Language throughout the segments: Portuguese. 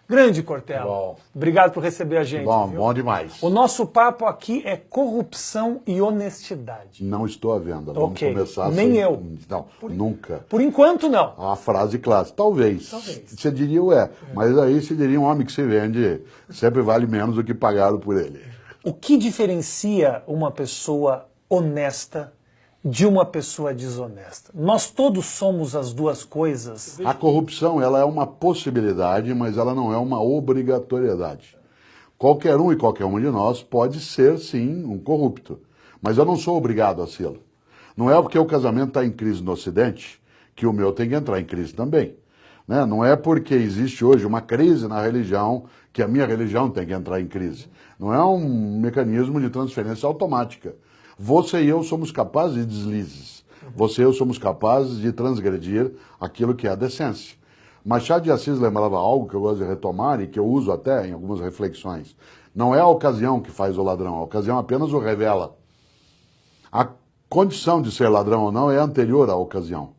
Grande Cortella. Bom. Obrigado por receber a gente. Bom, viu? bom demais. O nosso papo aqui é corrupção e honestidade. Não estou à venda. Vamos Ok. começar Nem assim. eu. Não, nunca. Por enquanto, não. A frase clássica. Talvez. Você diria, mas aí você diria um homem que se vende sempre vale menos do que pagaram por ele. O que diferencia uma pessoa honesta de uma pessoa desonesta? Nós todos somos as duas coisas. A corrupção, ela é uma possibilidade, mas ela não é uma obrigatoriedade. Qualquer um e qualquer uma de nós pode ser, sim, um corrupto. Mas eu não sou obrigado a ser. Não é porque o casamento está em crise no Ocidente que o meu tem que entrar em crise também. Né? Não é porque existe hoje uma crise na religião que a minha religião tem que entrar em crise. Não é um mecanismo de transferência automática. Você e eu somos capazes de deslizes. Você e eu somos capazes de transgredir aquilo que é a decência. Machado de Assis lembrava algo que eu gosto de retomar e que eu uso até em algumas reflexões. Não é a ocasião que faz o ladrão, a ocasião apenas o revela. A condição de ser ladrão ou não é anterior à ocasião.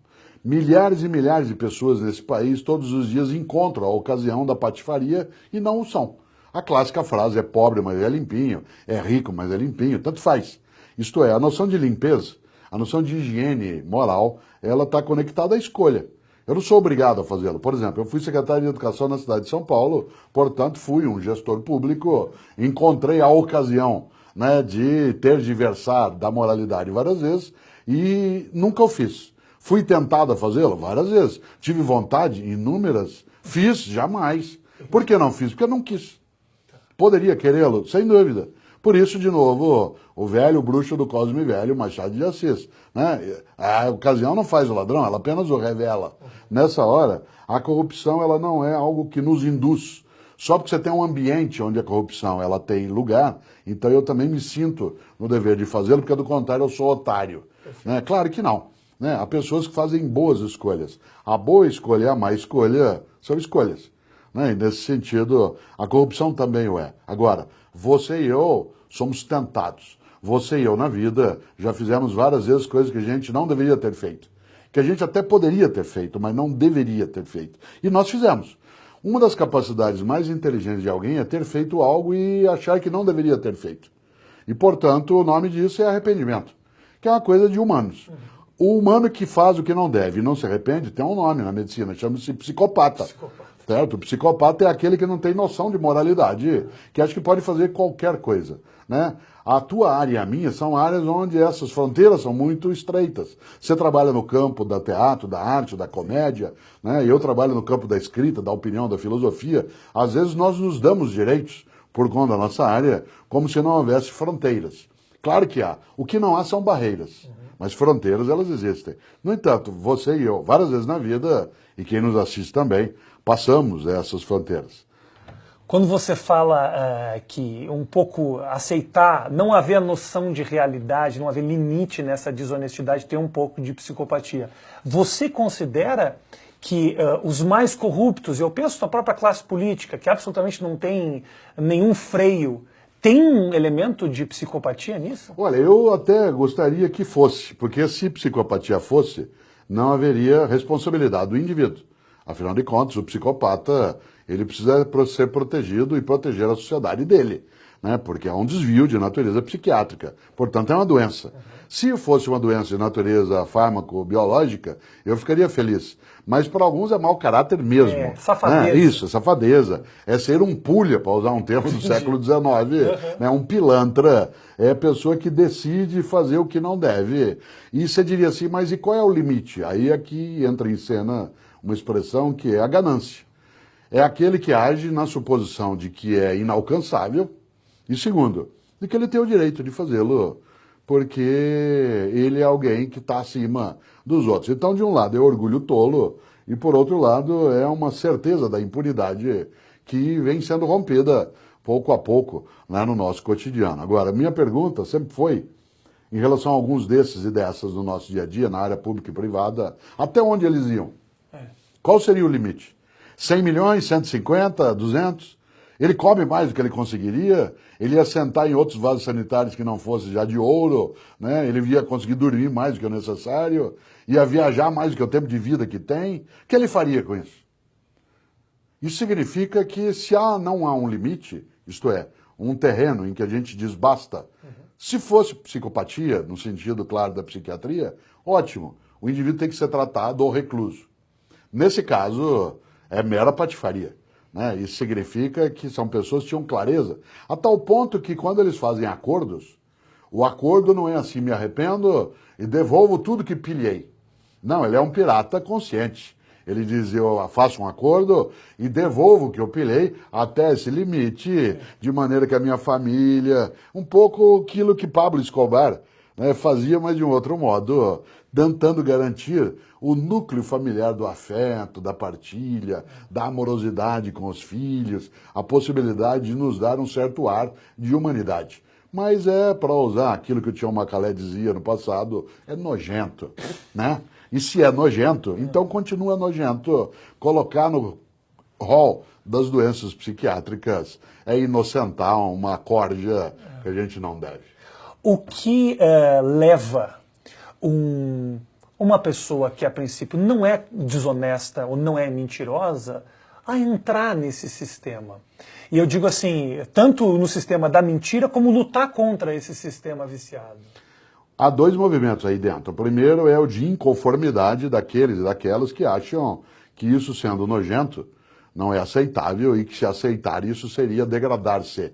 Milhares e milhares de pessoas nesse país todos os dias encontram a ocasião da patifaria e não o são. A clássica frase é pobre, mas é limpinho, é rico, mas é limpinho, tanto faz. Isto é, a noção de limpeza, a noção de higiene moral, ela está conectada à escolha. Eu não sou obrigado a fazê-lo. Por exemplo, eu fui secretário de Educação na cidade de São Paulo, portanto fui um gestor público, encontrei a ocasião, né, de tergiversar da moralidade várias vezes e nunca o fiz. Fui tentado a fazê-lo várias vezes. Tive vontade, inúmeras. Fiz, jamais. Por que não fiz? Porque eu não quis. Poderia querê-lo? Sem dúvida. Por isso, de novo, o velho bruxo do Cosme Velho, Machado de Assis. Né? A ocasião não faz o ladrão, ela apenas o revela. Nessa hora, a corrupção ela não é algo que nos induz. Só porque você tem um ambiente onde a corrupção ela tem lugar, então eu também me sinto no dever de fazê-lo, porque do contrário eu sou otário. Né? Claro que não. Né? Há pessoas que fazem boas escolhas. A boa escolha e a má escolha são escolhas. Né? E nesse sentido, a corrupção também o é. Agora, você e eu somos tentados. Você e eu na vida já fizemos várias vezes coisas que a gente não deveria ter feito. Que a gente até poderia ter feito, mas não deveria ter feito. E nós fizemos. Uma das capacidades mais inteligentes de alguém é ter feito algo e achar que não deveria ter feito. E, portanto, o nome disso é arrependimento, que é uma coisa de humanos. O humano que faz o que não deve e não se arrepende tem um nome na medicina, chama-se psicopata. Certo? O psicopata é aquele que não tem noção de moralidade, que acha que pode fazer qualquer coisa. Né? A tua área e a minha são áreas onde essas fronteiras são muito estreitas. Você trabalha no campo da teatro, da arte, da comédia, né? E eu trabalho no campo da escrita, da opinião, da filosofia. Às vezes nós nos damos direitos por conta da nossa área, como se não houvesse fronteiras. Claro que há. O que não há são barreiras, mas fronteiras elas existem. No entanto, você e eu, várias vezes na vida, e quem nos assiste também, passamos essas fronteiras. Quando você fala que um pouco aceitar, não haver noção de realidade, não haver limite nessa desonestidade, tem um pouco de psicopatia. Você considera que os mais corruptos, eu penso na própria classe política, que absolutamente não tem nenhum freio, tem um elemento de psicopatia nisso? Olha, eu até gostaria que fosse, porque se psicopatia fosse, não haveria responsabilidade do indivíduo. Afinal de contas, o psicopata, ele precisa ser protegido e proteger a sociedade dele, né? Porque é um desvio de natureza psiquiátrica. Portanto, é uma doença. Se fosse uma doença de natureza fármaco-biológica, eu ficaria feliz. Mas para alguns é mau caráter mesmo. É, safadeza. Né? Isso, safadeza. É ser um pulha, para usar um termo do século XIX. Né? Um pilantra. É a pessoa que decide fazer o que não deve. E você diria assim, mas e qual é o limite? Aí é que entra em cena uma expressão que é a ganância. É aquele que age na suposição de que é inalcançável, e segundo, de que ele tem o direito de fazê-lo, porque ele é alguém que está acima dos outros. Então, de um lado é orgulho tolo, e por outro lado é uma certeza da impunidade que vem sendo rompida pouco a pouco, né, no nosso cotidiano. Agora, minha pergunta sempre foi, em relação a alguns desses e dessas no nosso dia a dia, na área pública e privada, até onde eles iam? Qual seria o limite? 100 milhões, 150, 200? Ele come mais do que ele conseguiria? Ele ia sentar em outros vasos sanitários que não fosse já de ouro? Né? Ele ia conseguir dormir mais do que o necessário? Ia viajar mais do que o tempo de vida que tem? O que ele faria com isso? Isso significa que se não há um limite, isto é, um terreno em que a gente diz basta, se fosse psicopatia, no sentido, claro, da psiquiatria, ótimo, o indivíduo tem que ser tratado ou recluso. Nesse caso, é mera patifaria. Né? Isso significa que são pessoas que tinham clareza, a tal ponto que quando eles fazem acordos, o acordo não é assim, me arrependo e devolvo tudo que pilhei. Não, ele é um pirata consciente. Ele diz, eu faço um acordo e devolvo o que eu pilhei até esse limite, de maneira que a minha família, um pouco aquilo que Pablo Escobar, né, fazia, mas de um outro modo, tentando garantir o núcleo familiar do afeto, da partilha, da amorosidade com os filhos, a possibilidade de nos dar um certo ar de humanidade. Mas para usar aquilo que o Tião Macalé dizia no passado, é nojento, né? E se é nojento, então continua nojento. Colocar no rol das doenças psiquiátricas é inocentar uma corja que a gente não deve. O que leva uma pessoa que a princípio não é desonesta ou não é mentirosa a entrar nesse sistema? E eu digo assim, tanto no sistema da mentira como lutar contra esse sistema viciado. Há dois movimentos aí dentro. O primeiro é o de inconformidade daqueles e daquelas que acham que isso sendo nojento não é aceitável e que se aceitar isso seria degradar-se.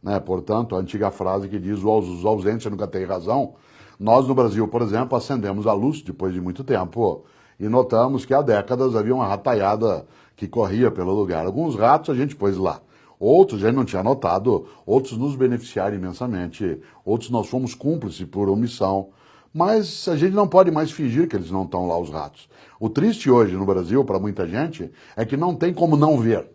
Né? Portanto, a antiga frase que diz os ausentes nunca têm razão. Nós no Brasil, por exemplo, acendemos a luz depois de muito tempo e notamos que há décadas havia uma rataiada que corria pelo lugar. Alguns ratos a gente pôs lá. Outros a gente não tinha notado, outros nos beneficiaram imensamente, outros nós fomos cúmplices por omissão, mas a gente não pode mais fingir que eles não estão lá, os ratos. O triste hoje no Brasil, para muita gente, é que não tem como não ver.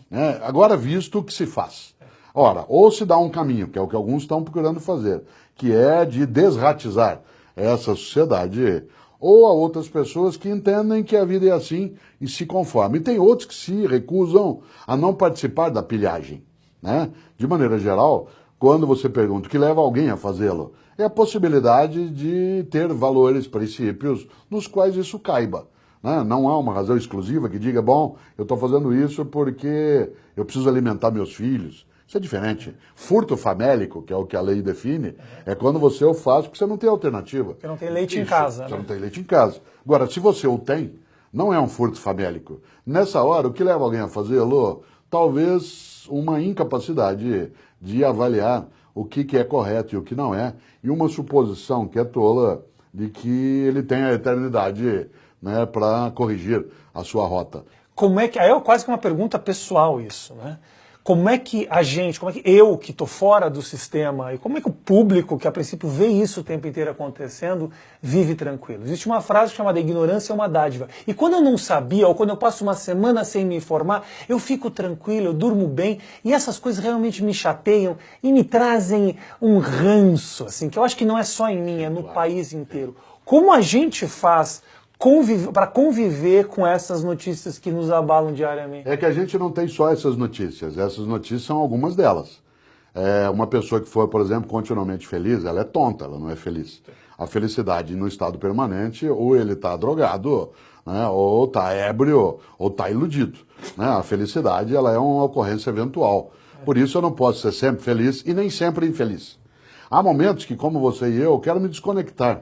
Né? Agora, visto o que se faz. Ora, ou se dá um caminho, que é o que alguns estão procurando fazer, que é de desratizar essa sociedade, ou a outras pessoas que entendem que a vida é assim e se conformam. E tem outros que se recusam a não participar da pilhagem. Né? De maneira geral, quando você pergunta o que leva alguém a fazê-lo, é a possibilidade de ter valores, princípios, nos quais isso caiba. Né? Não há uma razão exclusiva que diga, bom, eu estou fazendo isso porque eu preciso alimentar meus filhos. Isso é diferente. Furto famélico, que é o que a lei define, é quando você o faz porque você não tem alternativa. Porque não tem leite em casa. Você não tem leite em casa. Agora, se você o tem, não é um furto famélico. Nessa hora, o que leva alguém a fazê-lo? Talvez uma incapacidade de avaliar o que é correto e o que não é, e uma suposição que é tola de que ele tem a eternidade, né, para corrigir a sua rota. Como é que... Aí é quase que uma pergunta pessoal isso, né? Como é que a gente, como é que eu, que estou fora do sistema, e como é que o público, que a princípio vê isso o tempo inteiro acontecendo, vive tranquilo? Existe uma frase chamada ignorância é uma dádiva. E quando eu não sabia, ou quando eu passo uma semana sem me informar, eu fico tranquilo, eu durmo bem, e essas coisas realmente me chateiam e me trazem um ranço, assim, que eu acho que não é só em mim, é no país inteiro. Como a gente faz para conviver com essas notícias que nos abalam diariamente? É que a gente não tem só essas notícias são algumas delas. Uma pessoa que for, por exemplo, continuamente feliz, ela é tonta, ela não é feliz. A felicidade no estado permanente, ou ele está drogado, né, ou está ébrio, ou está iludido. Né? A felicidade ela é uma ocorrência eventual. Por isso eu não posso ser sempre feliz e nem sempre infeliz. Há momentos que, como você e eu, quero me desconectar.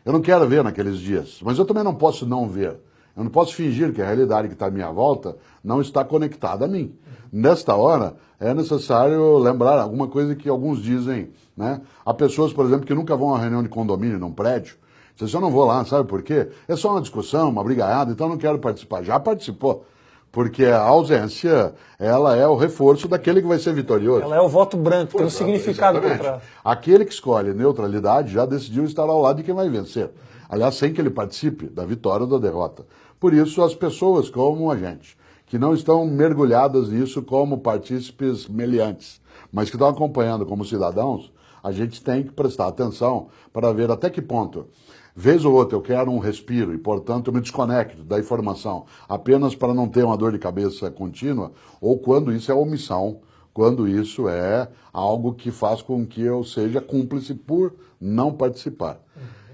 Eu não quero ver naqueles dias, mas eu também não posso não ver. Eu não posso fingir que a realidade que está à minha volta não está conectada a mim. Nesta hora, é necessário lembrar alguma coisa que alguns dizem. Né? Há pessoas, por exemplo, que nunca vão a uma reunião de condomínio num prédio. Dizem, eu não vou lá, sabe por quê? É só uma discussão, uma brigaiada, então eu não quero participar. Já participou. Porque a ausência, ela é o reforço daquele que vai ser vitorioso. Ela é o voto branco, tem um significado por trás. Aquele que escolhe neutralidade já decidiu estar ao lado de quem vai vencer. Aliás, sem que ele participe da vitória ou da derrota. Por isso, as pessoas como a gente, que não estão mergulhadas nisso como partícipes meliantes, mas que estão acompanhando como cidadãos, a gente tem que prestar atenção para ver até que ponto. Vez ou outra eu quero um respiro e, portanto, eu me desconecto da informação apenas para não ter uma dor de cabeça contínua, ou quando isso é omissão, quando isso é algo que faz com que eu seja cúmplice por não participar.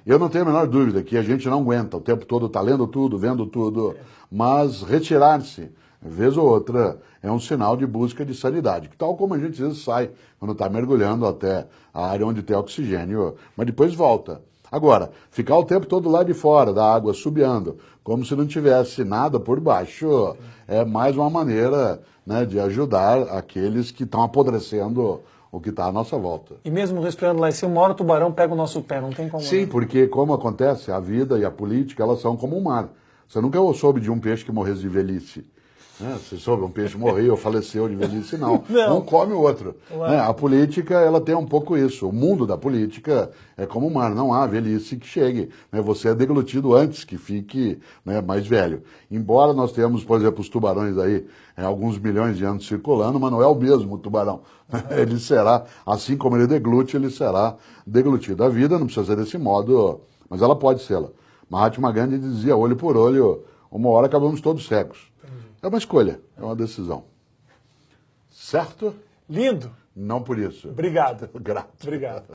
Eu não tenho a menor dúvida que a gente não aguenta o tempo todo, está lendo tudo, vendo tudo, mas retirar-se Vez ou outra é um sinal de busca de sanidade, que tal como a gente às vezes sai quando está mergulhando até a área onde tem oxigênio, mas depois volta. Agora, ficar o tempo todo lá de fora da água subiando, como se não tivesse nada por baixo, é mais uma maneira, né, de ajudar aqueles que estão apodrecendo o que está à nossa volta. E mesmo respirando lá em cima, uma hora o tubarão pega o nosso pé, não tem como... Sim, né? porque como acontece, a vida e a política, elas são como o mar. Você nunca soube de um peixe que morresse de velhice. Né? Você soube, um peixe morreu ou faleceu de velhice, não. Não. Um come o outro. Né? A política, ela tem um pouco isso. O mundo da política é como o mar, não há velhice que chegue. Né? Você é deglutido antes que fique, né, mais velho. Embora nós tenhamos, por exemplo, os tubarões aí, alguns milhões de anos circulando, mas não é o mesmo tubarão. Ele será, assim como ele deglute, ele será deglutido. A vida não precisa ser desse modo, mas ela pode ser. Mahatma Gandhi dizia, olho por olho, uma hora acabamos todos cegos. É uma escolha, é uma decisão. Certo? Lindo. Não por isso. Obrigado. Grato. Obrigado.